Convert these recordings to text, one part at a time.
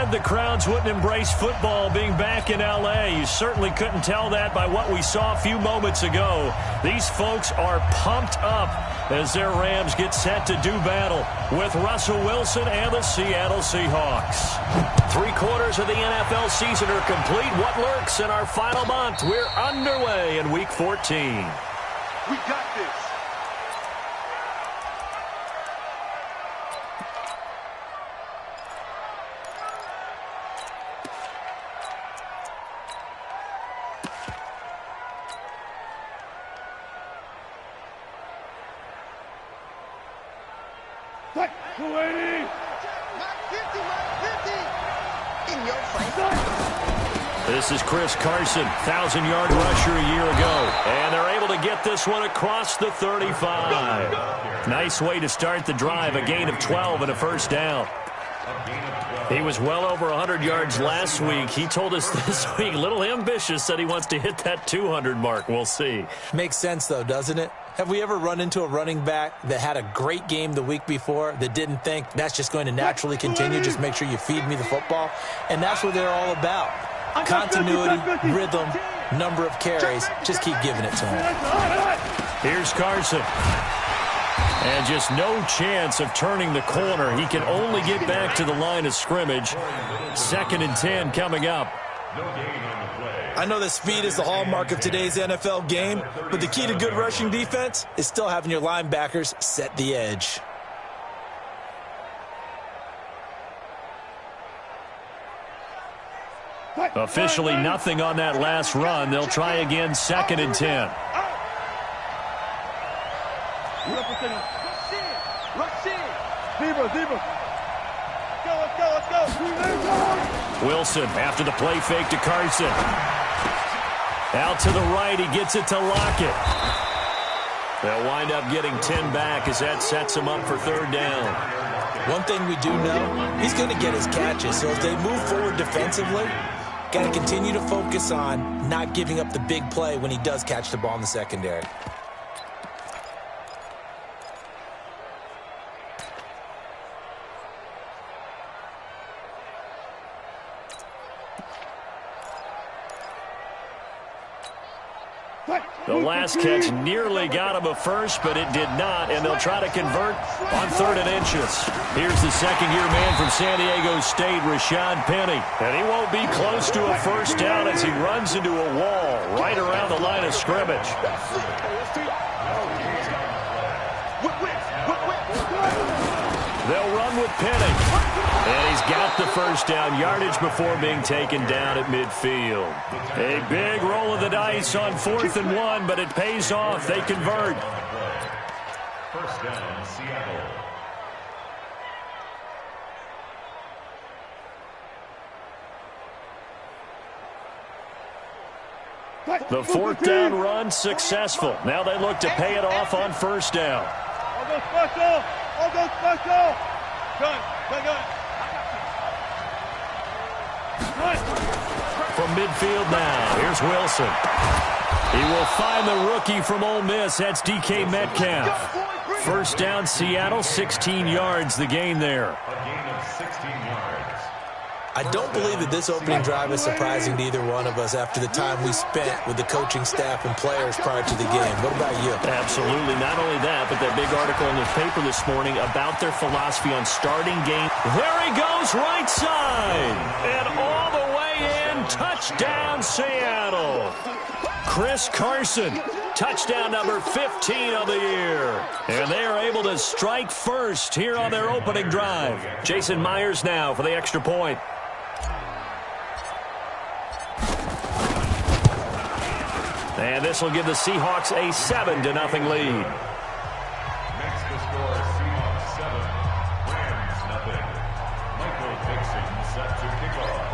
said the crowds wouldn't embrace football being back in L.A. You certainly couldn't tell that by what we saw a few moments ago. These folks are pumped up as their Rams get set to do battle with Russell Wilson and the Seattle Seahawks. 3/4 of the NFL season are complete. What lurks in our final month? We're underway in Week 14. We got this. This is Chris Carson, 1,000-yard rusher a year ago. And they're able to get this one across the 35. Nice way to start the drive, a gain of 12 and a first down. He was well over 100 yards last week. He told us this week, a little ambitious, said he wants to hit that 200 mark. We'll see. Makes sense, though, doesn't it? Have we ever run into a running back that had a great game the week before that didn't think that's just going to naturally continue? Just make sure you feed me the football. And that's what they're all about. Continuity, rhythm, number of carries. Just keep giving it to him. Here's Carson. And just no chance of turning the corner. He can only get back to the line of scrimmage. 2nd and 10 coming up. I know that speed is the hallmark of today's NFL game, but the key to good rushing defense is still having your linebackers set the edge. Officially nothing on that last run. They'll try again, 2nd and 10. Wilson after the play fake to Carson. Out to the right, he gets it to Lockett. They'll wind up getting 10 back as that sets him up for 3rd down. One thing we do know, he's going to get his catches. So as they move forward defensively, got to continue to focus on not giving up the big play when he does catch the ball in the secondary. The last catch nearly got him a first, but it did not, and they'll try to convert on 3rd and inches. Here's the second-year man from San Diego State, Rashad Penny. And he won't be close to a first down as he runs into a wall right around the line of scrimmage. They'll run with Penny. And he's got the first down, yardage before being taken down at midfield. A big roll of the dice on 4th and 1, but it pays off. They convert. First down, Seattle. The 4th down run successful. Now they look to pay it off on 1st down. All go special! All go special! Gun. From midfield now, here's Wilson. He will find the rookie from Ole Miss. That's DK Metcalf. First down, Seattle, 16 yards, the gain there. A gain of 16 yards. I don't believe that this opening drive is surprising to either one of us after the time we spent with the coaching staff and players prior to the game. What about you? Absolutely. Not only that, but that big article in the paper this morning about their philosophy on starting game. There he goes, right side. And all the way in, touchdown, Seattle. Chris Carson, touchdown number 15 of the year. And they are able to strike first here on their opening drive. Jason Myers now for the extra point. And this will give the Seahawks a 7-0 lead. Next to score, Seahawks 7, Rams 0. Michael Dixon set to kick off.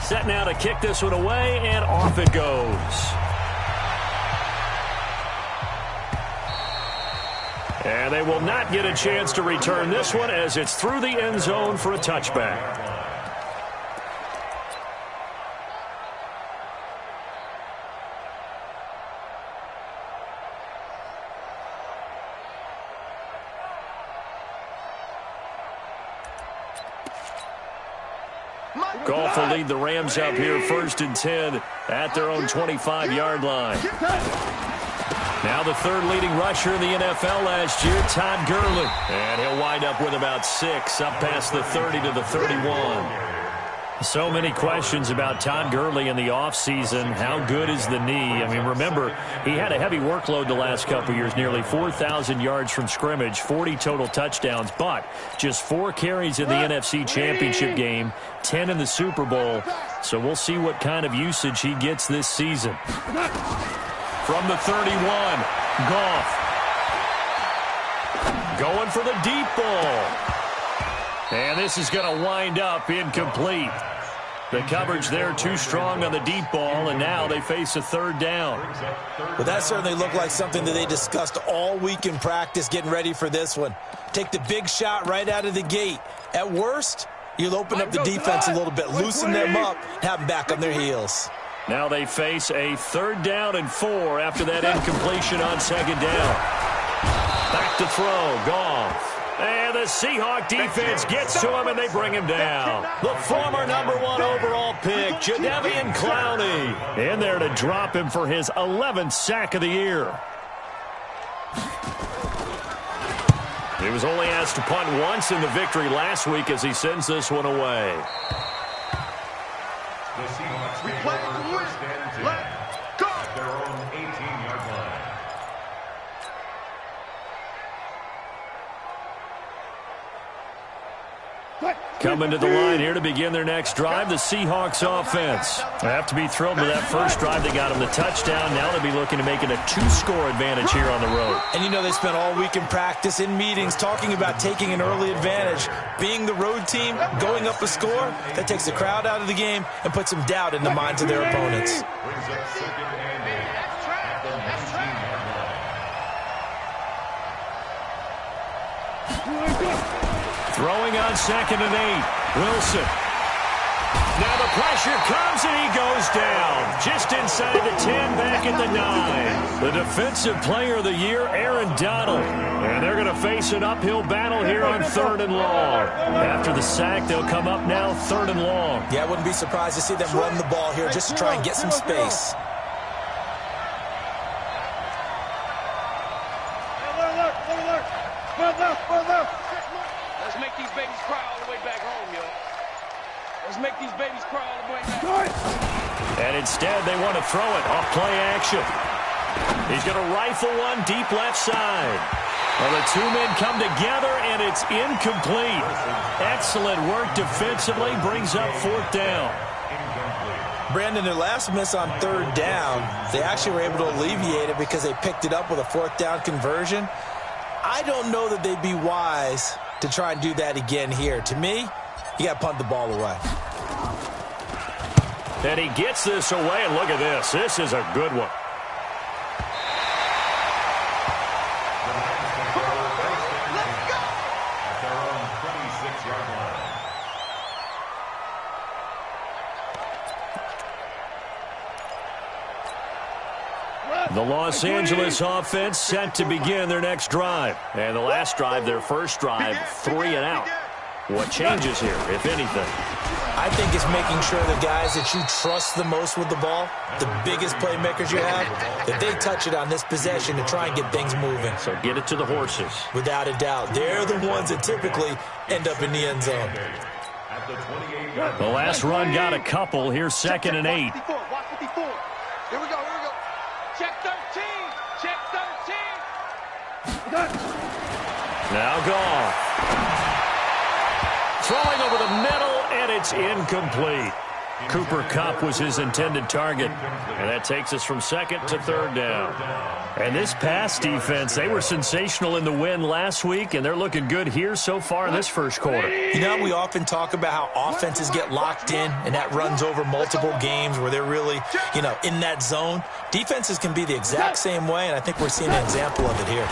Set now to kick this one away, and off it goes. And they will not get a chance to return this one as it's through the end zone for a touchback. Goff will lead the Rams up here 1st and 10 at their own 25-yard line. Now the third leading rusher in the NFL last year, Todd Gurley. And he'll wind up with about 6 up past the 30 to the 31. So many questions about Todd Gurley in the offseason. How good is the knee? I mean, remember, he had a heavy workload the last couple years, nearly 4,000 yards from scrimmage, 40 total touchdowns, but just 4 carries in the NFC Championship game, 10 in the Super Bowl. So we'll see what kind of usage he gets this season. From the 31, Goff. Going for the deep ball. And this is going to wind up incomplete. The coverage there too strong on the deep ball, and now they face a 3rd down. Well, that certainly looked like something that they discussed all week in practice getting ready for this one. Take the big shot right out of the gate. At worst, you'll open up the defense a little bit, loosen them up, and have them back on their heels. Now they face a 3rd down and 4 after that incompletion on 2nd down. Back to throw, Goff. And the Seahawk defense gets to him, and they bring him down. The former #1 overall pick, Jadeveon Clowney, in there to drop him for his 11th sack of the year. He was only asked to punt once in the victory last week as he sends this one away. The Seahawks take over 1st and 10 at their own 18-yard line. Coming to the line here to begin their next drive, the Seahawks offense. They have to be thrilled with that first drive. They got them the touchdown. Now they'll be looking to make it a 2-score advantage here on the road. And you know they spent all week in practice, in meetings, talking about taking an early advantage. Being the road team, going up a score, that takes the crowd out of the game and puts some doubt in the minds of their opponents. Brings up 2nd and 8 at the 19-yard line. Throwing on 2nd and 8. Wilson. Now the pressure comes and he goes down. Just inside the 10, back at the 9. The defensive player of the year, Aaron Donald. And they're going to face an uphill battle here on 3rd and long. After the sack, they'll come up now 3rd and long. Yeah, I wouldn't be surprised to see them run the ball here just to try and get some space. Let's make these babies cry all the way back home, yo. Let's make these babies cry all the way back. And instead, they want to throw it off play action. He's going to rifle one deep left side. Well, the 2 men come together, and it's incomplete. Excellent work defensively, brings up 4th down. Brandon, their last miss on 3rd down, they actually were able to alleviate it because they picked it up with a 4th down conversion. I don't know that they'd be wise to try and do that again here. To me, you got to punt the ball away. And he gets this away, and look at this. This is a good one. At their own 26-yard line. The Los Angeles offense set to begin their next drive. And the last drive, their first drive, 3 and out. What changes here, if anything? I think it's making sure the guys that you trust the most with the ball, the biggest playmakers you have, that they touch it on this possession to try and get things moving. So get it to the horses. Without a doubt. They're the ones that typically end up in the end zone. At the 28-yard The last run got a couple. Here's 2nd and 8. Watch 54. Here we go, here we go. Check 13. Check 13. Now Goff. Throwing over the middle, and it's incomplete. Cooper Kupp was his intended target, and that takes us from 2nd to 3rd down. And this pass defense, they were sensational in the win last week, and they're looking good here so far in this first quarter. You know, we often talk about how offenses get locked in, and that runs over multiple games where they're really, in that zone. Defenses can be the exact same way, and I think we're seeing an example of it here.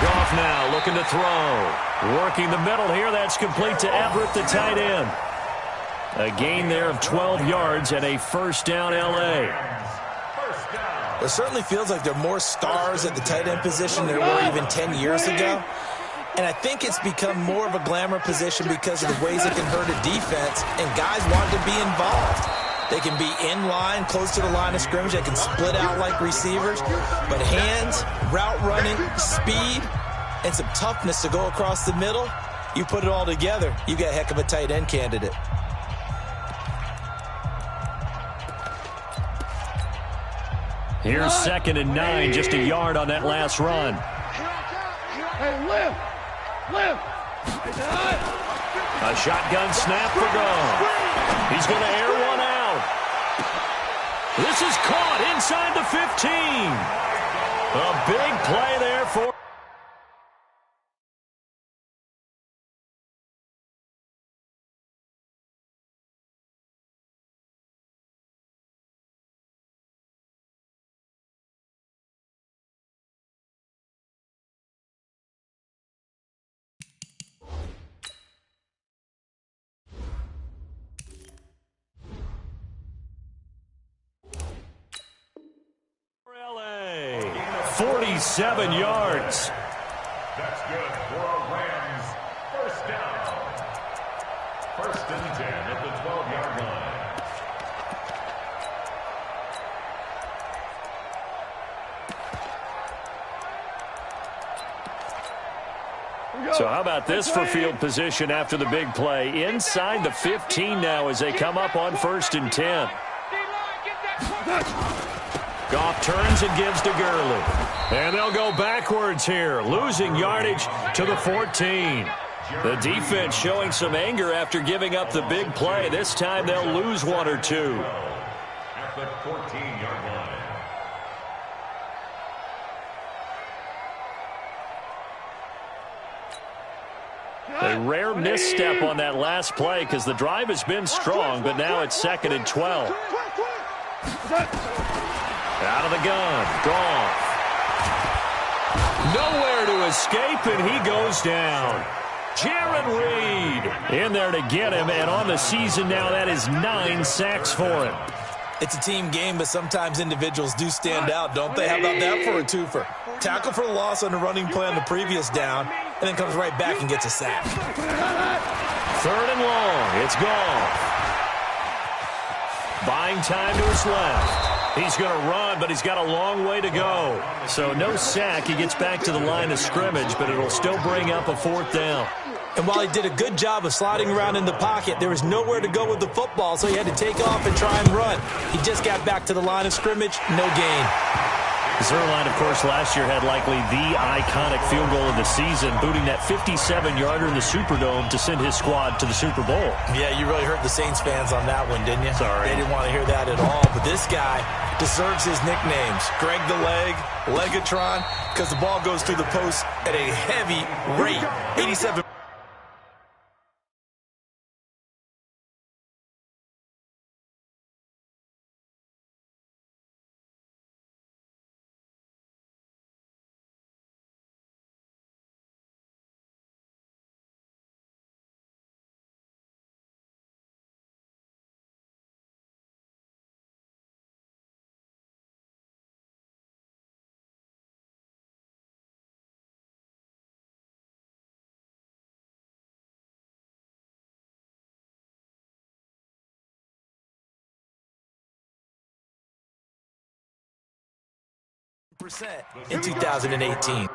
Goff now looking to throw. Working the middle here. That's complete to Everett, the tight end. A gain there of 12 yards and a 1st down, L.A. It certainly feels like there are more stars at the tight end position than there were even 10 years ago. And I think it's become more of a glamour position because of the ways it can hurt a defense, and guys want to be involved. They can be in line, close to the line of scrimmage. They can split out like receivers. But hands, route running, speed, and some toughness to go across the middle, you put it all together, you got a heck of a tight end candidate. Here's 2nd and 9, just a yard on that last run. Hey, live! A shotgun snap for goal. He's going to air one out. This is caught inside the 15. A big play there for... LA, 47 yards. That's good for a Rams first down. 1st and 10 at the 12-yard line. So how about this for field position after the big play? Inside the 15 now as they come up on 1st and 10. Goff turns and gives to Gurley. And they'll go backwards here, losing yardage to the 14. The defense showing some anger after giving up the big play. This time they'll lose 1 or 2. At the 14-yard line. A rare misstep on that last play because the drive has been strong, but now it's 2nd and 12. Out of the gun, Goff. Nowhere to escape, and he goes down. Jaron Reed in there to get him, and on the season now, that is 9 sacks for him. It's a team game, but sometimes individuals do stand out, don't they? How about that for a twofer? Tackle for the loss on the running play on the previous down, and then comes right back and gets a sack. 3rd and long. It's Goff. Buying time to his left. He's going to run, but he's got a long way to go. So no sack. He gets back to the line of scrimmage, but it'll still bring up a 4th down. And while he did a good job of sliding around in the pocket, there was nowhere to go with the football, so he had to take off and try and run. He just got back to the line of scrimmage, no gain. Zerline, of course, last year had likely the iconic field goal of the season, booting that 57-yarder in the Superdome to send his squad to the Super Bowl. Yeah, you really hurt the Saints fans on that one, didn't you? Sorry. They didn't want to hear that at all. But this guy deserves his nicknames. Greg the Leg, Legatron, because the ball goes through the post at a heavy rate. 87% in 2018.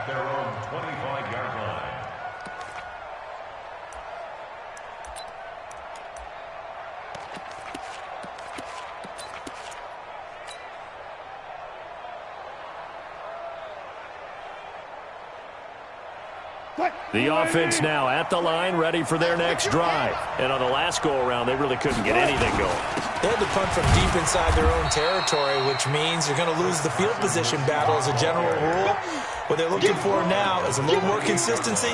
their own 25-yard line. The offense now at the line, ready for their next drive. And on the last go-around, they really couldn't get anything going. They had to punt from deep inside their own territory, which means you're going to lose the field position battle as a general rule. What they're looking for now is a little more consistency,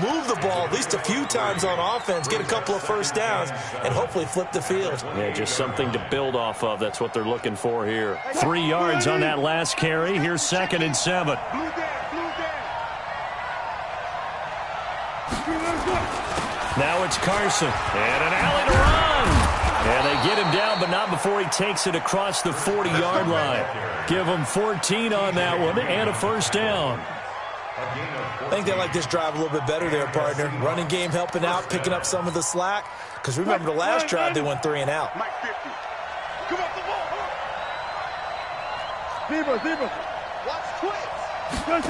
move the ball at least a few times on offense, get a couple of first downs, and hopefully flip the field. Yeah, just something to build off of. That's what they're looking for here. 3 yards on that last carry. Here's 2nd and 7. Now it's Carson, and an alley to run. And they get him down, but not before he takes it across the 40-yard line. Give him 14 on that one and a first down. I think they like this drive a little bit better there, partner. Running game helping out, picking up some of the slack. Because remember the last drive, they went 3 and out. Come off the ball. Zebra. Watch twins.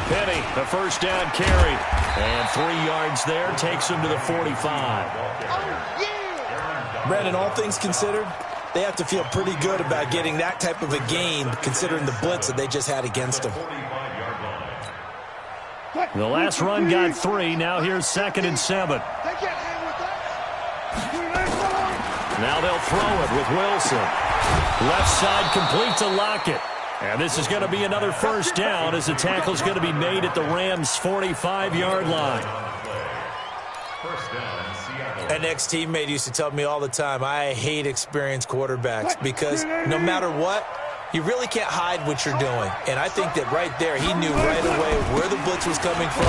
Penny, the first down carry. And 3 yards there, takes him to the 45. Brandon, all things considered, they have to feel pretty good about getting that type of a game, considering the blitz that they just had against them. The last run got 3. Now here's 2nd and 7. Now they'll throw it with Wilson. Left side complete to Lockett. And this is going to be another first down as the tackle's going to be made at the Rams' 45-yard line. An ex-teammate used to tell me all the time, I hate experienced quarterbacks because no matter what, you really can't hide what you're doing. And I think that right there, he knew right away where the blitz was coming from,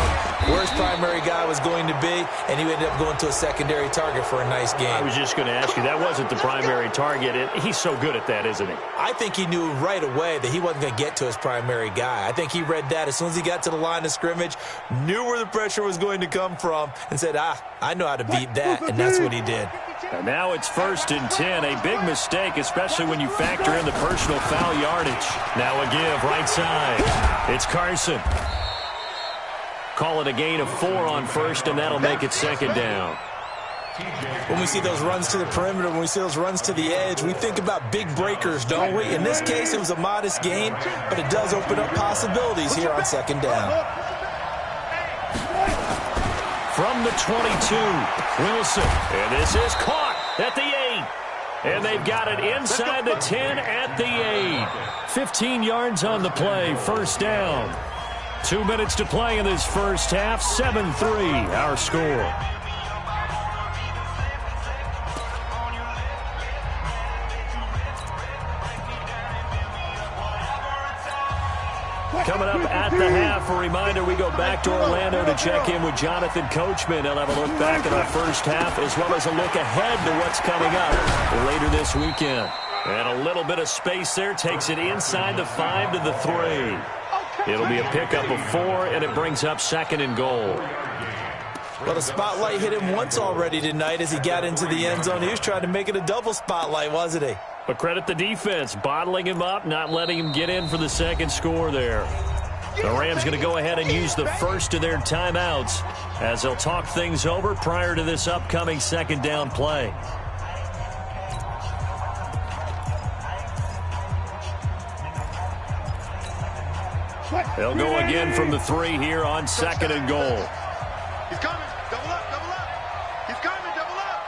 where his primary guy was going to be, and he ended up going to a secondary target for a nice game. I was just going to ask you, that wasn't the primary target. He's so good at that, isn't he? I think he knew right away that he wasn't going to get to his primary guy. I think he read that as soon as he got to the line of scrimmage, knew where the pressure was going to come from, and said, I know how to beat that, and that's what he did. And now it's 1st and 10, a big mistake, especially when you factor in the personal foul yardage. Now a give, right side. It's Carson. Call it a gain of 4 on 1st, and that'll make it 2nd down. When we see those runs to the perimeter, when we see those runs to the edge, we think about big breakers, don't we? In this case, it was a modest gain, but it does open up possibilities here on 2nd down. From the 22, Wilson. And this is caught at the 8. And they've got it inside the 10 at the 8. 15 yards on the play, first down. 2 minutes to play in this first half, 7-3 our score. Coming up at the half, a reminder, we go back to Orlando to check in with Jonathan Coachman. He'll have a look back at our first half as well as a look ahead to what's coming up later this weekend. And a little bit of space there, takes it inside the 5 to the 3. It'll be a pickup of 4, and it brings up 2nd and goal. Well, the spotlight hit him once already tonight as he got into the end zone. He was trying to make it a double spotlight, wasn't he? But credit the defense, bottling him up, not letting him get in for the second score there. The Rams going to go ahead and use the first of their timeouts as they'll talk things over prior to this upcoming 2nd down play. They'll go again from the 3 here on 2nd and goal. He's coming. Double up. He's coming. Double up.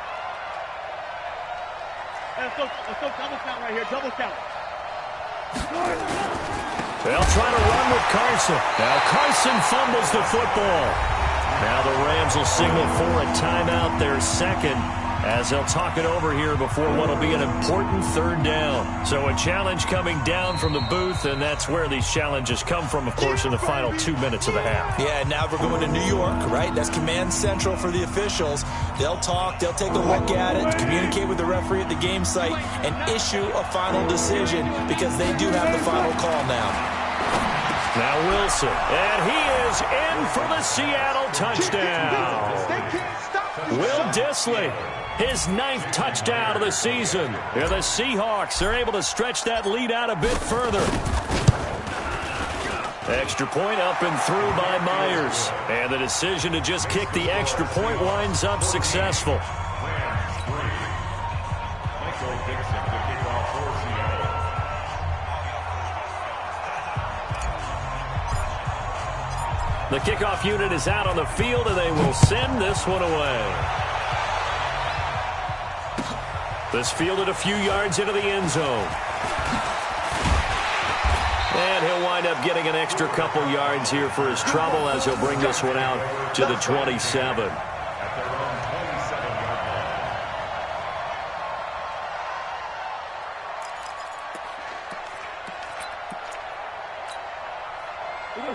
Let's go double count right here. Double count. They'll try to run with Carson. Now Carson fumbles the football. Now the Rams will signal for a timeout, their second, as they'll talk it over here before what will be an important 3rd down. So a challenge coming down from the booth, and that's where these challenges come from, of course, in the final 2 minutes of the half. Yeah, now we're going to New York, right? That's command central for the officials. They'll talk, they'll take a look at it, communicate with the referee at the game site, and issue a final decision because they do have the final call now. Now Wilson, and he is in for the Seattle touchdown. Will Dissly, his 9th touchdown of the season. And the Seahawks are able to stretch that lead out a bit further. Extra point up and through by Myers. And the decision to just kick the extra point winds up successful. Rams 3. Michael Dixon to kick off for Seattle. The kickoff unit is out on the field, and they will send this one away. This fielded a few yards into the end zone. And he'll wind up getting an extra couple yards here for his trouble as he'll bring this one out to the 27. At their own 27-yard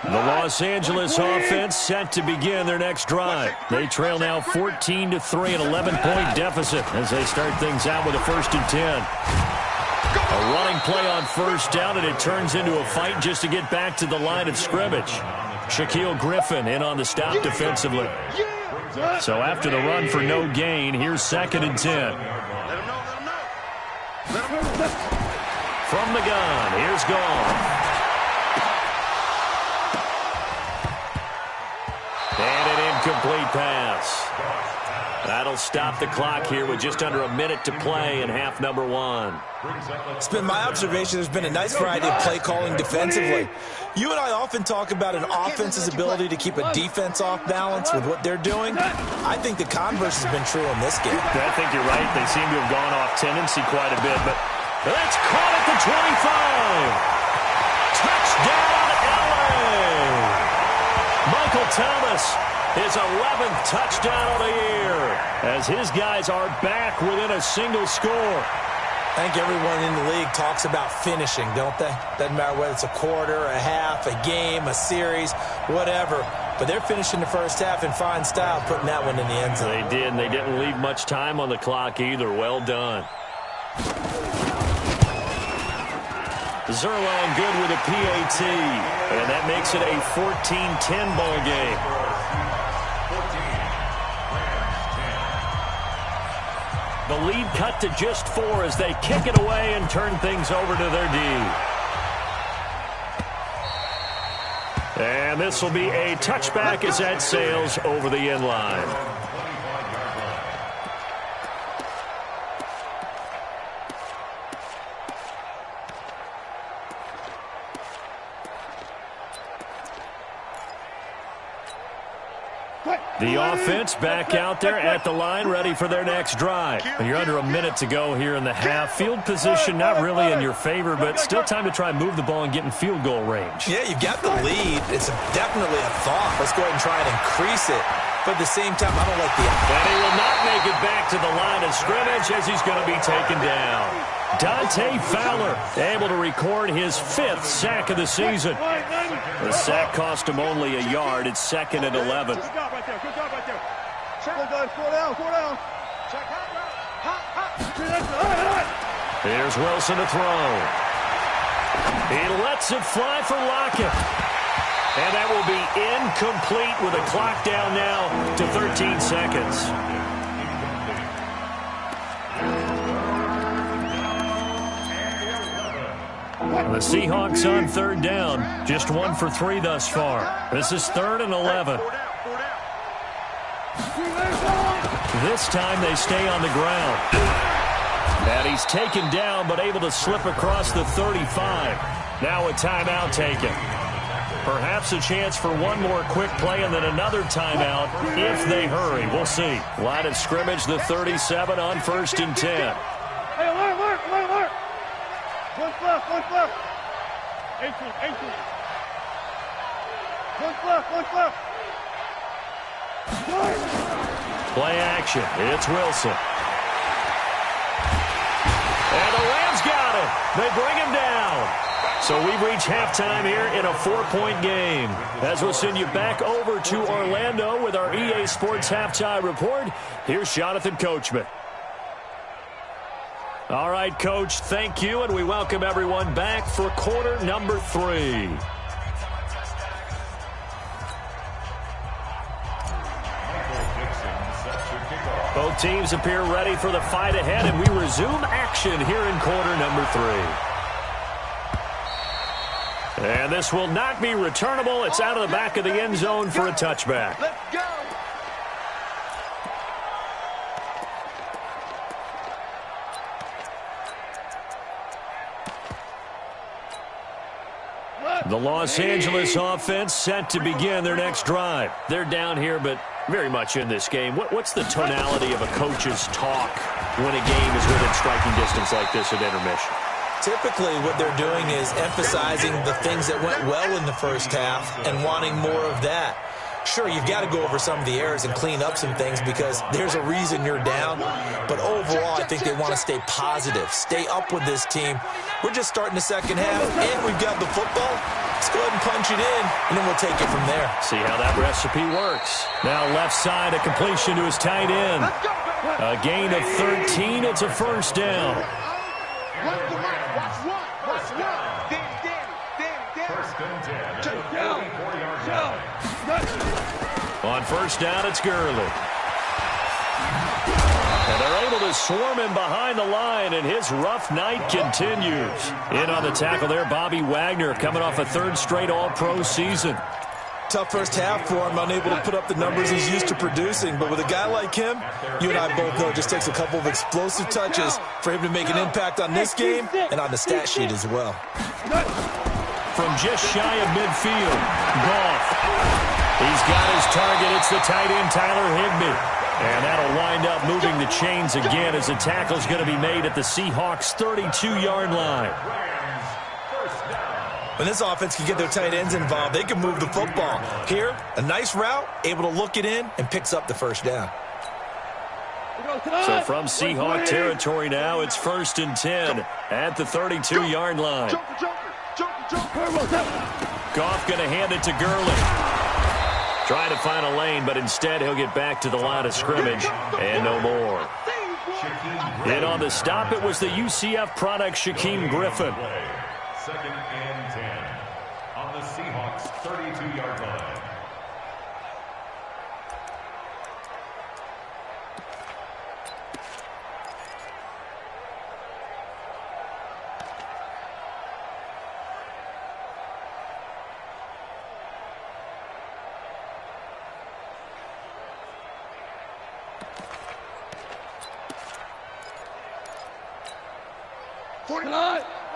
line. The Los Angeles offense set to begin their next drive. They trail now 14-3, an 11-point deficit as they start things out with a 1st and 10. A running play on 1st down, and it turns into a fight just to get back to the line of scrimmage. Shaquille Griffin in on the stop defensively. So after the run for no gain, here's 2nd and 10. From the gun, here's Goff. And an incomplete pass. That'll stop the clock here with just under a minute to play in half number 1. It's been my observation there's been a nice variety of play calling defensively. You and I often talk about an offense's ability to keep a defense off balance with what they're doing. I think the converse has been true in this game. I think you're right. They seem to have gone off tendency quite a bit, but that's caught at the 25. Touchdown, LA! Michael Thomas, his 11th touchdown of the year, as his guys are back within a single score. I think everyone in the league talks about finishing, don't they? Doesn't matter whether it's a quarter, a half, a game, a series, whatever. But they're finishing the first half in fine style, putting that one in the end zone. They did, and they didn't leave much time on the clock either. Well done. Zerline good with a PAT, and that makes it a 14-10 ball game. 14, Rams 10. The lead cut to just 4 as they kick it away and turn things over to their D. And this will be a touchback as that sails over the end line. The offense back out there at the line, ready for their next drive. And you're under a minute to go here in the half. Field position not really in your favor, but still time to try and move the ball and get in field goal range. Yeah, you've got the lead. It's definitely a thought. Let's go ahead and try and increase it. But at the same time, I don't like the... And he will not make it back to the line of scrimmage as he's going to be taken down. Dante Fowler able to record his 5th sack of the season. The sack cost him only a yard. It's 2nd and 11. Good job right there. Good job right there. Go, guys. 4 down. 4 down. Here's Wilson to throw. He lets it fly for Lockett. And that will be incomplete with a clock down now to 13 seconds. The Seahawks on 3rd down. Just 1 for 3 thus far. This is 3rd and 11. This time they stay on the ground. And he's taken down but able to slip across the 35. Now a timeout taken. Perhaps a chance for one more quick play and then another timeout if they hurry. We'll see. Line of scrimmage, the 37 on 1st and 10. Hey, alert. 1 left. 18. 1 left. Play action. It's Wilson. And the Rams got him. They bring him down. So we've reached halftime here in a 4-point game. As we'll send you back over to Orlando with our EA Sports Halftime Report, here's Jonathan Coachman. All right, Coach, thank you, and we welcome everyone back for quarter number 3. Both teams appear ready for the fight ahead, and we resume action here in quarter number 3. And this will not be returnable. It's out of the back of the end zone for a touchback. Let's go. The Los Angeles offense set to begin their next drive. They're down here, but very much in this game. What's the tonality of a coach's talk when a game is within striking distance like this at intermission? Typically, what they're doing is emphasizing the things that went well in the first half and wanting more of that. Sure, you've got to go over some of the errors and clean up some things because there's a reason you're down. But overall, I think they want to stay positive, stay up with this team. We're just starting the second half, and we've got the football. Let's go ahead and punch it in, and then we'll take it from there. See how that recipe works. Now left side, a completion to his tight end. A gain of 13. It's a first down. On first down, it's Gurley. And they're able to swarm him behind the line, and his rough night continues. In on the tackle there, Bobby Wagner, coming off a third straight All-Pro season. Tough first half for him, unable to put up the numbers he's used to producing. But with a guy like him, you and I both know it just takes a couple of explosive touches for him to make an impact on this game and on the stat sheet as well. From just shy of midfield, Goff. He's got his target. It's the tight end, Tyler Higbee. And that'll wind up moving the chains again as the tackle's going to be made at the Seahawks' 32-yard line. When this offense can get their tight ends involved, they can move the football. Here, a nice route, able to look it in, and picks up the first down. So from Seahawk territory now, it's 1st and 10 at the 32-yard line. Goff going to hand it to Gurley. Trying to find a lane, but instead he'll get back to the line of scrimmage and no more. And on the stop, it was the UCF product, Shaquem Griffin. 2nd and 10 on the Seahawks' 32-yard line.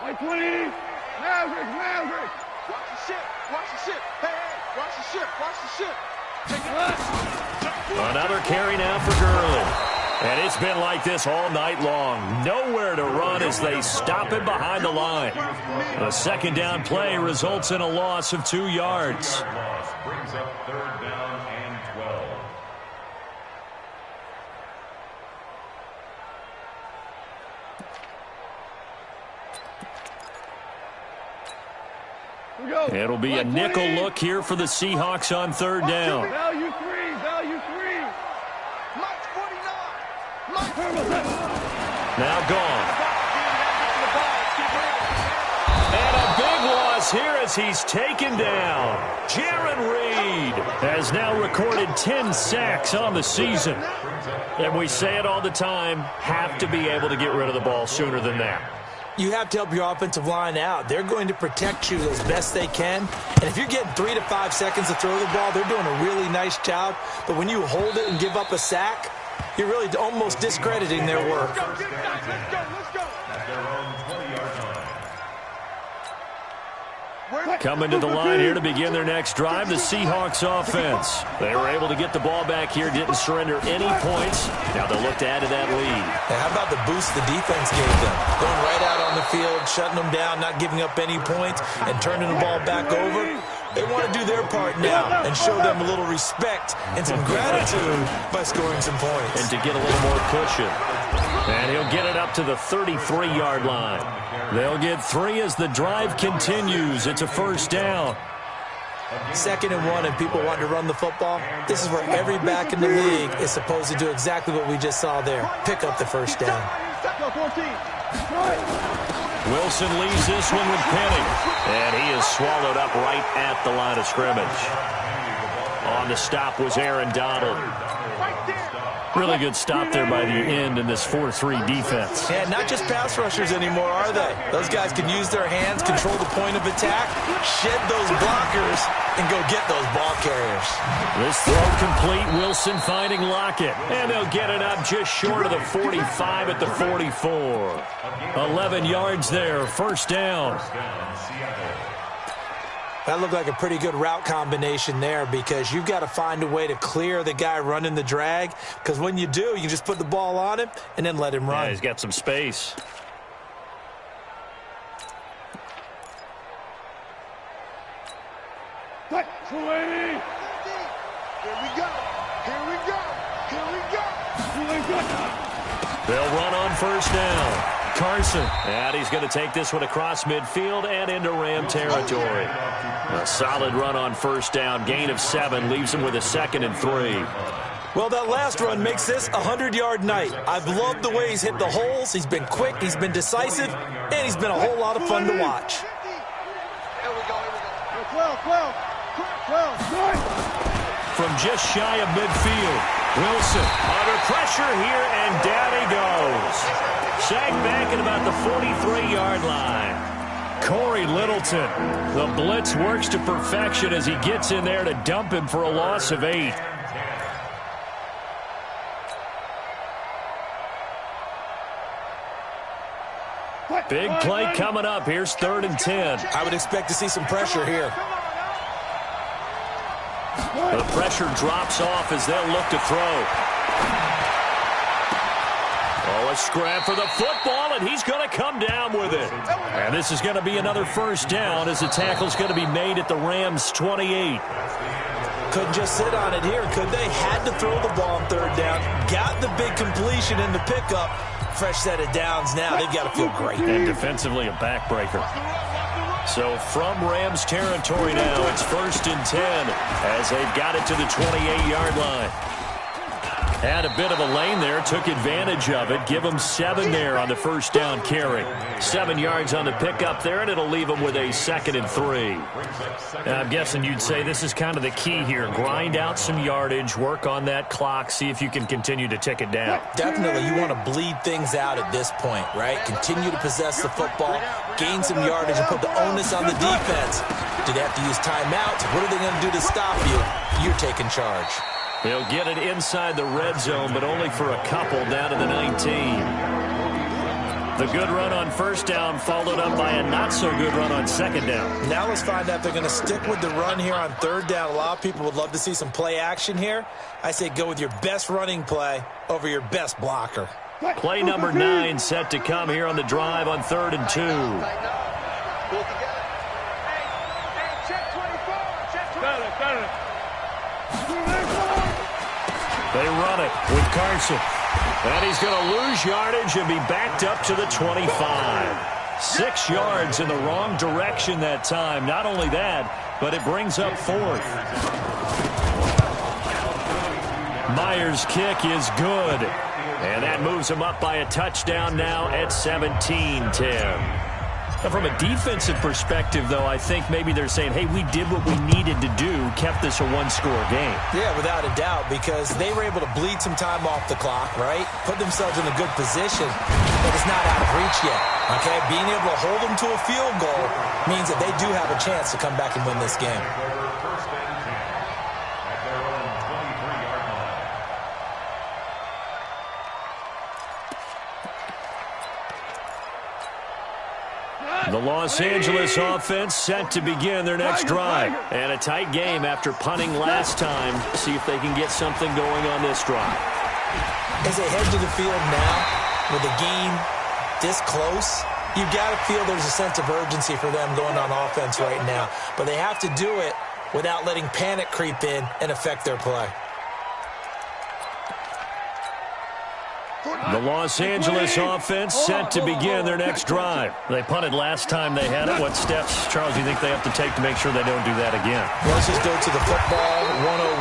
White 20. Maverick. Watch the ship. Watch the ship. Hey, watch the ship. Watch the ship. Take it. Another carry now for Gurley. And it's been like this all night long. Nowhere to run as they stop him behind the line. A second down play results in a loss of 2 yards. Brings up 3rd down and 12. It'll be a nickel look here for the Seahawks on 3rd down. Value 3. Mike's 49. Now gone. And a big loss here as he's taken down. Jaron Reed has now recorded 10 sacks on the season. And we say it all the time, have to be able to get rid of the ball sooner than that. You have to help your offensive line out. They're going to protect you as best they can. And if you're getting 3 to 5 seconds to throw the ball, they're doing a really nice job. But when you hold it and give up a sack, you're really almost discrediting their work. Let's go. At their own 20-yard line. Coming to the line here to begin their next drive, the Seahawks offense. They were able to get the ball back here, didn't surrender any points. Now they'll look to add to that lead. And how about the boost the defense gave them? Going right out on the field, shutting them down, not giving up any points, and turning the ball back over. They want to do their part now and show them a little respect and some gratitude by scoring some points. And to get a little more cushion. And he'll get it up to the 33-yard line. They'll get 3 as the drive continues. It's a first down. 2nd and 1 and people want to run the football. This is where every back in the league is supposed to do exactly what we just saw there. Pick up the first down. Wilson leaves this one with Penny. And he is swallowed up right at the line of scrimmage. On the stop was Aaron Donald. Really good stop there by the end in this 4-3 defense. Yeah, not just pass rushers anymore, are they? Those guys can use their hands, control the point of attack, shed those blockers, and go get those ball carriers. This throw complete. Wilson finding Lockett. And they'll get it up just short of the 45 at the 44. 11 yards there. First down. That looked like a pretty good route combination there because you've got to find a way to clear the guy running the drag, because when you do, you can just put the ball on him and then let him run. Yeah, he's got some space. Here we go. Here we go. Here we go. They'll run on first down. Carson. And he's going to take this one across midfield and into Ram territory. A solid run on first down. Gain of 7 leaves him with a 2nd and 3. Well, that last run makes this a 100-yard night. I've loved the way he's hit the holes. He's been quick, he's been decisive, and he's been a whole lot of fun to watch. Here we go. 12. From just shy of midfield, Wilson under pressure here, and down he goes. Sacked back at about the 43-yard line. Corey Littleton, the blitz works to perfection as he gets in there to dump him for a loss of 8. Big play coming up. Here's 3rd and 10. I would expect to see some pressure here. The pressure drops off as they'll look to throw. Oh, a scrap for the football, and he's going to come down with it. And this is going to be another first down as the tackle's going to be made at the Rams' 28. Couldn't just sit on it here, could they? Had to throw the ball on 3rd down. Got the big completion in the pickup. Fresh set of downs now. They've got to feel great. And defensively a backbreaker. So from Rams territory now, it's 1st and 10 as they've got it to the 28-yard line. Had a bit of a lane there, took advantage of it. Give them 7 there on the first down carry. 7 yards on the pickup there, and it'll leave them with a 2nd and 3. Now, I'm guessing you'd say this is kind of the key here. Grind out some yardage, work on that clock, see if you can continue to tick it down. Definitely, you want to bleed things out at this point, right? Continue to possess the football, gain some yardage, and put the onus on the defense. Do they have to use timeouts? What are they going to do to stop you? You're taking charge. They'll get it inside the red zone, but only for a couple down to the 19. The good run on first down followed up by a not-so-good run on 2nd down. Now let's find out if they're going to stick with the run here on 3rd down. A lot of people would love to see some play action here. I say go with your best running play over your best blocker. Play number 9 set to come here on the drive on 3rd and 2. They run it with Carson. And he's going to lose yardage and be backed up to the 25. 6 yards in the wrong direction that time. Not only that, but it brings up 4th. Myers' kick is good. And that moves him up by a touchdown now at 17-10. Now, from a defensive perspective, though, I think maybe they're saying, hey, we did what we needed to do, kept this a 1-score game. Yeah, without a doubt, because they were able to bleed some time off the clock, right? Put themselves in a good position, but it's not out of reach yet, okay? Being able to hold them to a field goal means that they do have a chance to come back and win this game. The Los Angeles offense set to begin their next drive. And a tight game after punting last time. See if they can get something going on this drive. As they head to the field now, with the game this close, you've got to feel there's a sense of urgency for them going on offense right now. But they have to do it without letting panic creep in and affect their play. The Los Angeles offense set to begin their next drive. They punted last time they had it. What steps, Charles, do you think they have to take to make sure they don't do that again? Let's just go to the football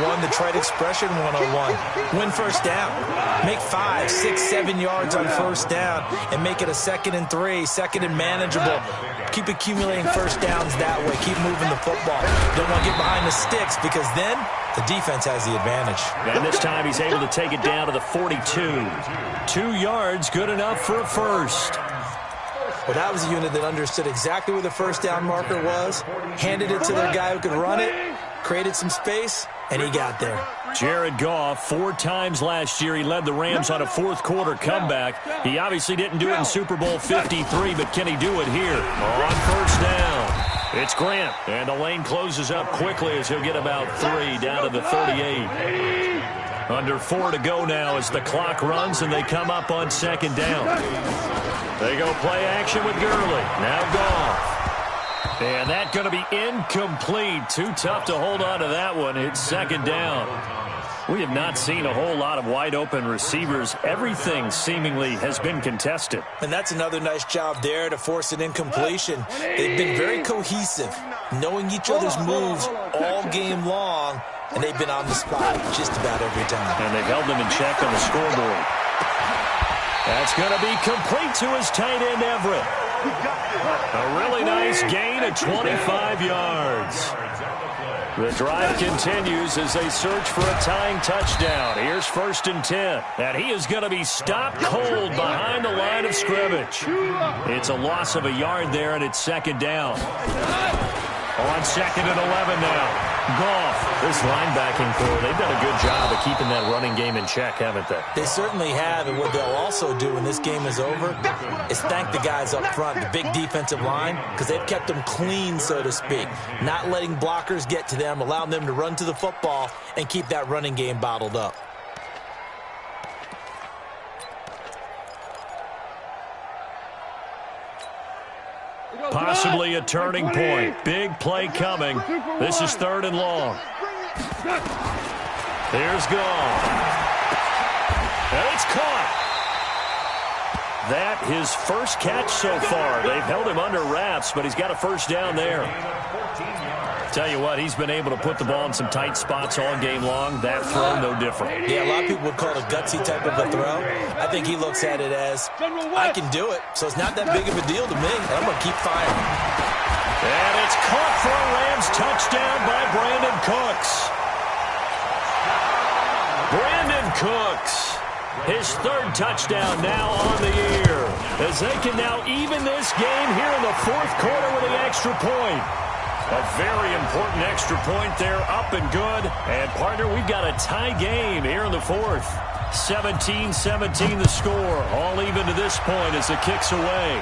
101, the trade expression 101. Win first down. Make 5, 6, 7 yards on first down and make it a 2nd and 3, 2nd and manageable. Keep accumulating first downs that way. Keep moving the football. Don't want to get behind the sticks because then the defense has the advantage. And this time he's able to take it down to the 42. 2 yards, good enough for a first. Well, that was a unit that understood exactly where the first down marker was, handed it to their guy who could run it, created some space, and he got there. Jared Goff, 4 times last year he led the Rams on a fourth-quarter comeback. He obviously didn't do it in Super Bowl 53, but can he do it here on first down? It's Grant, and the lane closes up quickly as he'll get about 3 down to the 38. Under 4 to go now as the clock runs, and they come up on 2nd down. They go play action with Gurley. Now Goff. And that's going to be incomplete. Too tough to hold on to that one. It's 2nd down. We have not seen a whole lot of wide-open receivers. Everything seemingly has been contested. And that's another nice job there to force an incompletion. They've been very cohesive, knowing each other's moves all game long, and they've been on the spot just about every time. And they've held them in check on the scoreboard. That's going to be complete to his tight end, Everett. A really nice gain of 25 yards. The drive continues as they search for a tying touchdown. Here's 1st and 10. And he is going to be stopped cold behind the line of scrimmage. It's a loss of a yard there, and it's 2nd down. On 2nd and 11 now. Goff, this linebacking core, they've done a good job of keeping that running game in check, haven't they? They certainly have, and what they'll also do when this game is over is thank the guys up front, the big defensive line, because they've kept them clean, so to speak, not letting blockers get to them, allowing them to run to the football and keep that running game bottled up. Possibly a turning point. Big play coming. This is 3rd and long. There's Goff. And it's caught. That his first catch so far. They've held him under wraps, but he's got a first down there. Tell you what, he's been able to put the ball in some tight spots all game long. That throw, no different. Yeah, a lot of people would call it a gutsy type of a throw. I think he looks at it as, I can do it, so it's not that big of a deal to me, and I'm going to keep firing. And it's caught for a Rams touchdown by Brandon Cooks. Brandon Cooks, his 3rd touchdown now on the year, as they can now even this game here in the 4th quarter with the extra point. A very important extra point there, up and good. And, partner, we've got a tie game here in the 4th. 17-17 the score. All even to this point as it kicks away.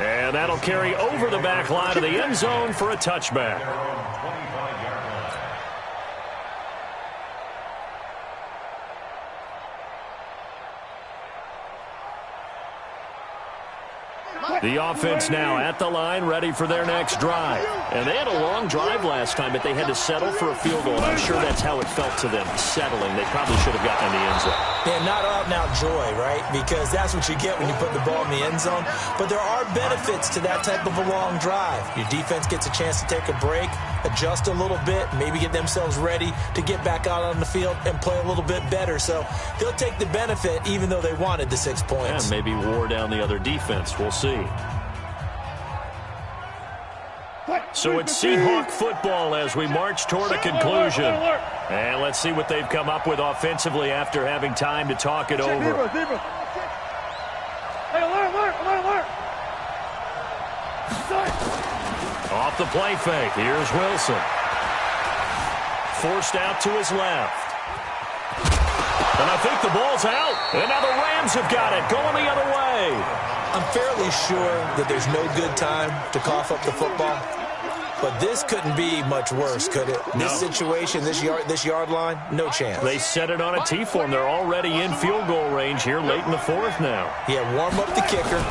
And that'll carry over the back line of the end zone for a touchback. The offense now at the line, ready for their next drive. And they had a long drive last time, but they had to settle for a field goal. And I'm sure that's how it felt to them, settling. They probably should have gotten in the end zone. Yeah, not out-and-out joy, right? Because that's what you get when you put the ball in the end zone. But there are benefits to that type of a long drive. Your defense gets a chance to take a break, adjust a little bit, maybe get themselves ready to get back out on the field and play a little bit better. So they'll take the benefit even though they wanted the 6 points. And maybe wore down the other defense. We'll see. So it's Seahawk football as we march toward a conclusion. And let's see what they've come up with offensively after having time to talk it over. Off the play fake. Here's Wilson. Forced out to his left. And I think the ball's out. And now the Rams have got it. Going the other way. I'm fairly sure that there's no good time to cough up the football. But this couldn't be much worse, could it? No. This situation, this yard line, no chance. They set it on a T-form. They're already in field goal range here late in the 4th now. Yeah, warm up the kicker.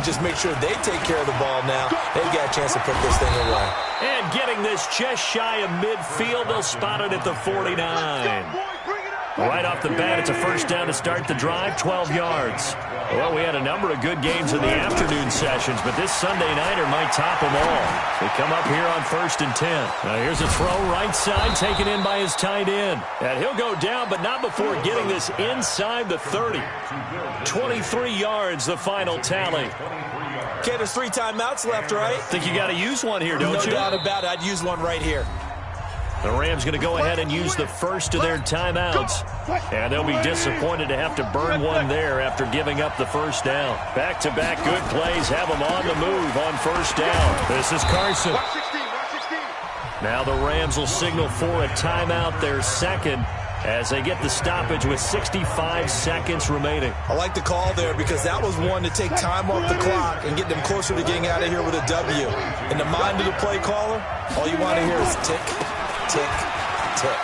Just make sure they take care of the ball now. They've got a chance to put this thing away. And getting this just shy of midfield, they'll spot it at the 49. Right off the bat, it's a first down to start the drive, 12 yards. Well, we had a number of good games in the afternoon sessions, but this Sunday nighter might top them all. They come up here on 1st and 10. Now here's a throw right side, taken in by his tight end. And he'll go down, but not before getting this inside the 30. 23 yards, the final tally. Okay, there's 3 timeouts left, right? Think you got to use one here, don't you? No doubt about it. I'd use one right here. The Rams going to go ahead and use the first of their timeouts. And they'll be disappointed to have to burn one there after giving up the first down. Back-to-back good plays have them on the move on first down. This is Carson. Now the Rams will signal for a timeout, their second, as they get the stoppage with 65 seconds remaining. I like the call there because that was one to take time off the clock and get them closer to getting out of here with a W. In the mind of the play caller, all you want to hear is tick, tick, tick.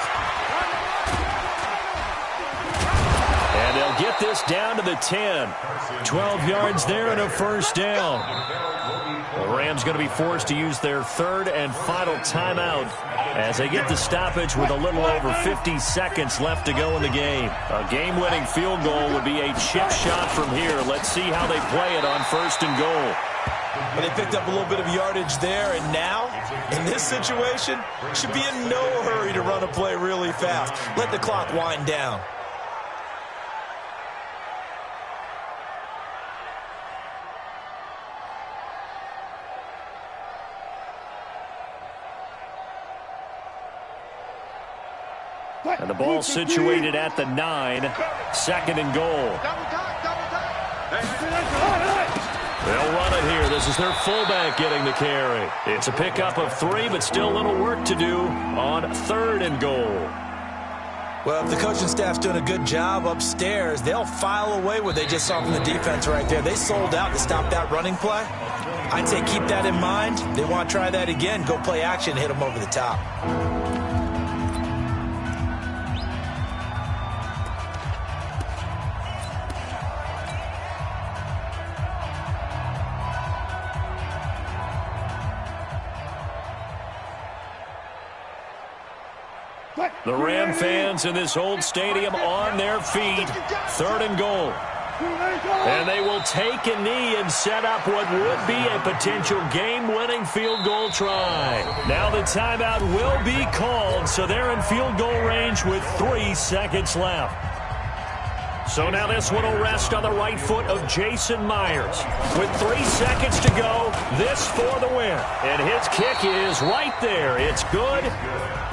And they'll get this down to the 10. 12 yards there and a first down. The Rams going to be forced to use their third and final timeout as they get the stoppage with a little over 50 seconds left to go in the game. A game-winning field goal would be a chip shot from here. Let's see how they play it on 1st and goal. But they picked up a little bit of yardage there, and now, in this situation, should be in no hurry to run a play really fast. Let the clock wind down. And the ball situated at the 9, 2nd and goal. They'll run it here. This is their fullback getting the carry. It's a pickup of 3, but still a little work to do on 3rd and goal. Well, if the coaching staff's doing a good job upstairs, they'll file away what they just saw from the defense right there. They sold out to stop that running play. I'd say keep that in mind. They want to try that again. Go play action, hit them over the top. The Ram fans in this old stadium on their feet. 3rd and goal. And they will take a knee and set up what would be a potential game-winning field goal try. Now the timeout will be called, so they're in field goal range with 3 seconds left. So now this one will rest on the right foot of Jason Myers. With 3 seconds to go, this for the win. And his kick is right there. It's good.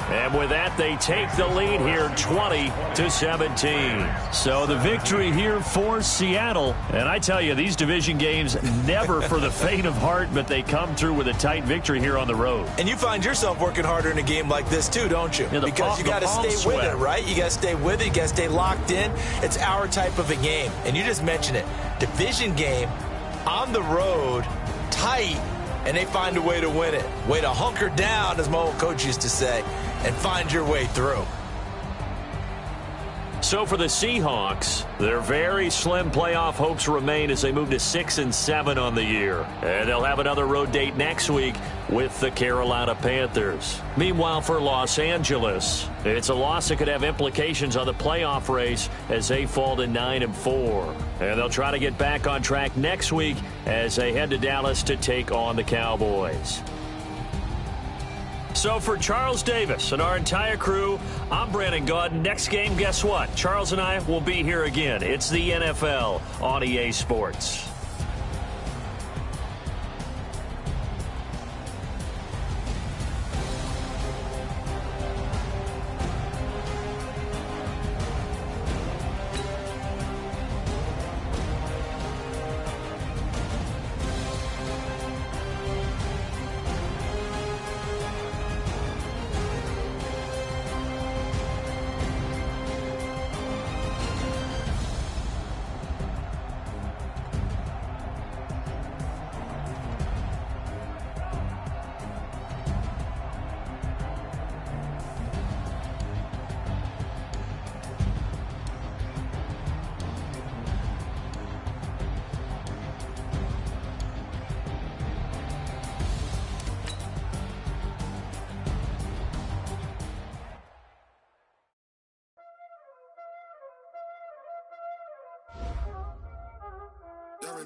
And with that, they take the lead here 20-17. So the victory here for Seattle. And I tell you, these division games never for the faint of heart, but they come through with a tight victory here on the road. And you find yourself working harder in a game like this too, don't you? Yeah, because you got to stay with it, right? You got to stay with it. You got to stay locked in. It's our type of a game. And you just mentioned it. Division game on the road, tight, and they find a way to win it. Way to hunker down, as my old coach used to say, and find your way through. So for the Seahawks, their very slim playoff hopes remain as they move to 6-7 on the year. And they'll have another road date next week with the Carolina Panthers. Meanwhile, for Los Angeles, it's a loss that could have implications on the playoff race as they fall to 9-4. And they'll try to get back on track next week as they head to Dallas to take on the Cowboys. So for Charles Davis and our entire crew, I'm Brandon Gaudin. Next game, guess what? Charles and I will be here again. It's the NFL on EA Sports.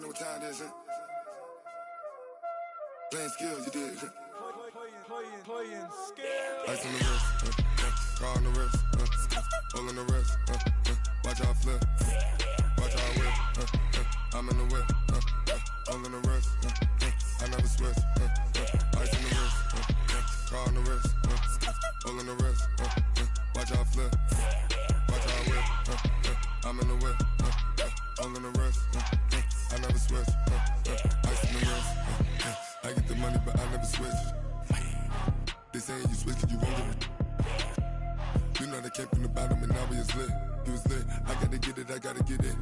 know what time it is, huh? Playing skills, you did. Playing skills. Ice on the wrist, car on the wrist, hole in the wrist, watch how I flip, watch how I whip, I'm in the whip, hole in the wrist, I never switch, ice on the wrist, car on the wrist, hole in the wrist, watch how I flip, watch how I whip, I'm in the whip, hole in the wrist, I never switch, ice on the wrist, I get the money but I never switch. They saying you switch 'cause you won't get it. You know they came from the bottom and now we is lit. You was lit, I gotta get it, I gotta get it.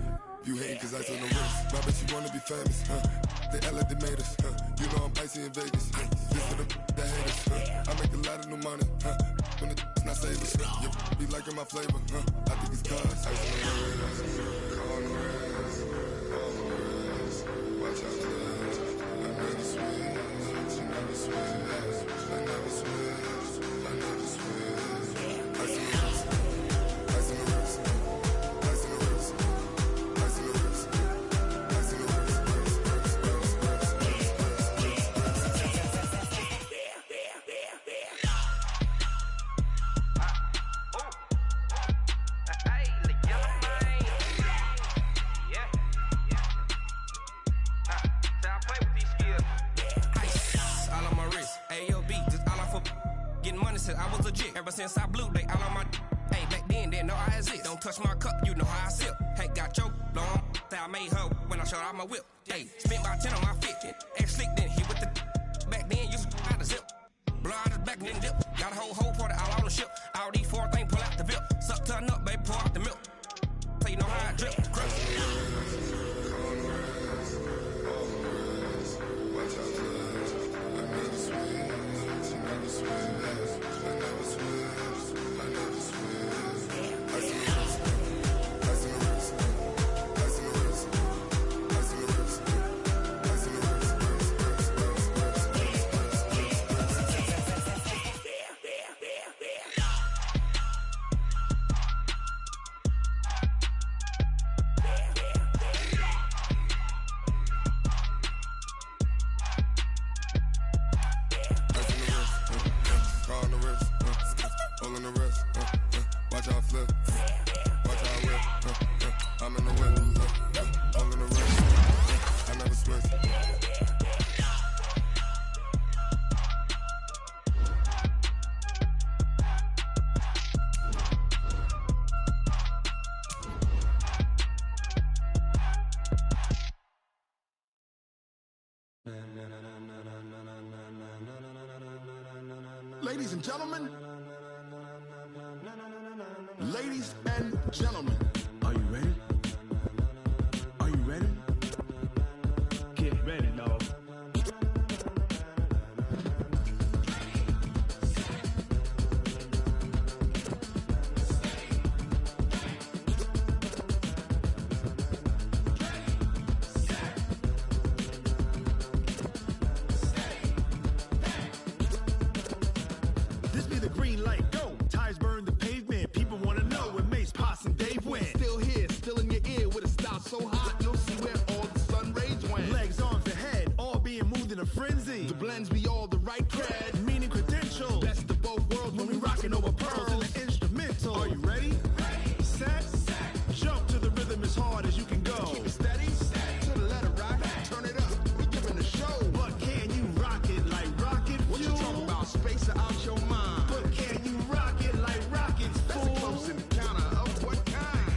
You hating 'cause I on the wrist. My bitch, you wanna be famous, huh? They Ella, they made us, huh? You know I'm icy in Vegas, This for the that hate us, huh? I make a lot of new money, huh? When the not save us, you be liking my flavor, huh? I think it's cause ice on the wrist, on the wrist, on the wrist. Watch out, cuz I never switch, you never switch. I never switch, I never switch. Ice in the wrist, ice in the wrist, ice in the wrist, ice in the wrist, ice in the wrist, I was legit. Ever since I blew, they all on my hey, back then, didn't know I exist. Don't touch my cup, you know how I sip. Hey, got your long, I made her when I showed out my whip. Hey, spent about 10 on my fit. Ex-slick, then hit with the back then, used to out the zip. Blow out his back, then dip. Got a whole party all on the ship. All these four things, pull out the whip. Suck to a nut, baby, pour out the milk. So you know how I drip. Crush. watch out, cuz I never switch, you never switch. I never switch, I never switch. Ice in the wrist, ice in the wrist, ice in the wrist, ice in the wrist, ice in the wrist, Ladies and gentlemen, ladies and gentlemen, are you ready? Are you ready? Get ready, dog. This be the green light, go. Tires burn the pavement. People wanna know where Mace, Poss, and Dave went. Still here, still in your ear with a style so hot, you'll see where all the sun rays went. Legs, arms, and head, all being moved in a frenzy. The blends be all the right cred, meaning credentials. Best of both worlds when we rockin' over pearls in the instrumental. Are you ready? Ready. Set. Jump to the rhythm as hard as you can go. Keep it steady. To the letter rock. Turn it up. We giving a show. But can you rock it like rocket fuel? What you talking about? Space or out your mind? But can you rock it like rockets, fool? That's a close encounter of what kind?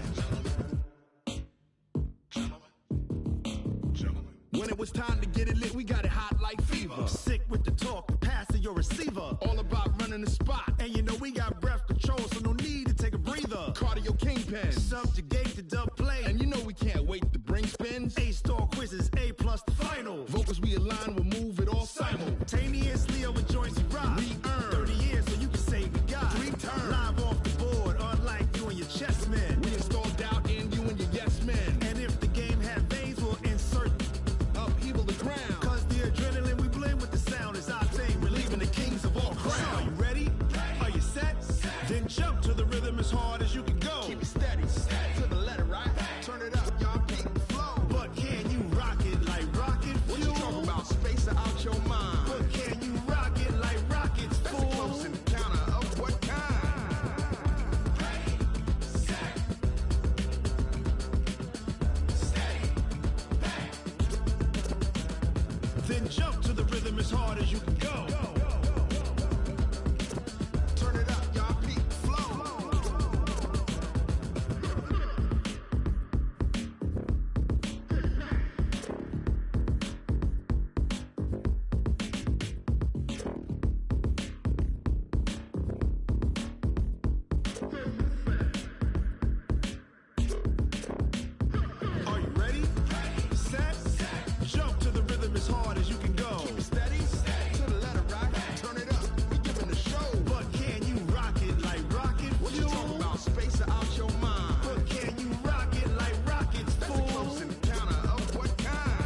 Gentlemen. When it was time to get it lit, we got it hot like fever. Sick with the talk, pass to your receiver. All about running the spot. And you know we got breath control, so no need to take a breather. Cardio kingpin, subjugate the dub play. And you know we can't wait to bring spins. A-star quizzes, A+ the final. Vocals we align, we'll move it all simultaneously over joints we rock. We earn 30 years so you can say we got 3 turns. Live off the board, unlike you and your chess men. We install doubt in you and your yes men. And if the game had veins, we'll insert upheaval the ground. Cause the adrenaline we blend with the sound is our thing. Relieving the kings of all crowns. So are you ready? Are you set? Then jump to the rhythm as hard as you can go. Keep it steady. To the left. hard as you can go. Turn it up, y'all. Peak flow. Are you ready? Set. Jump to the rhythm as hard as you can go. Keep it steady. To the letter right. Turn it up. We giving the show. But can you rock it like rocket fuel? What you talking about? Space or out your mind? But can you rock it like rockets, fool? That's a close encounter of what kind?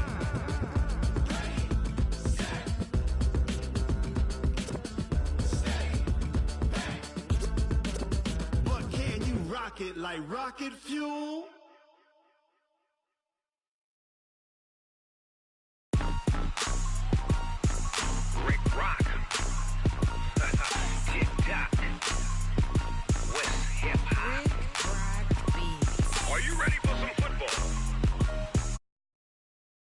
But can you rock it like rocket fuel?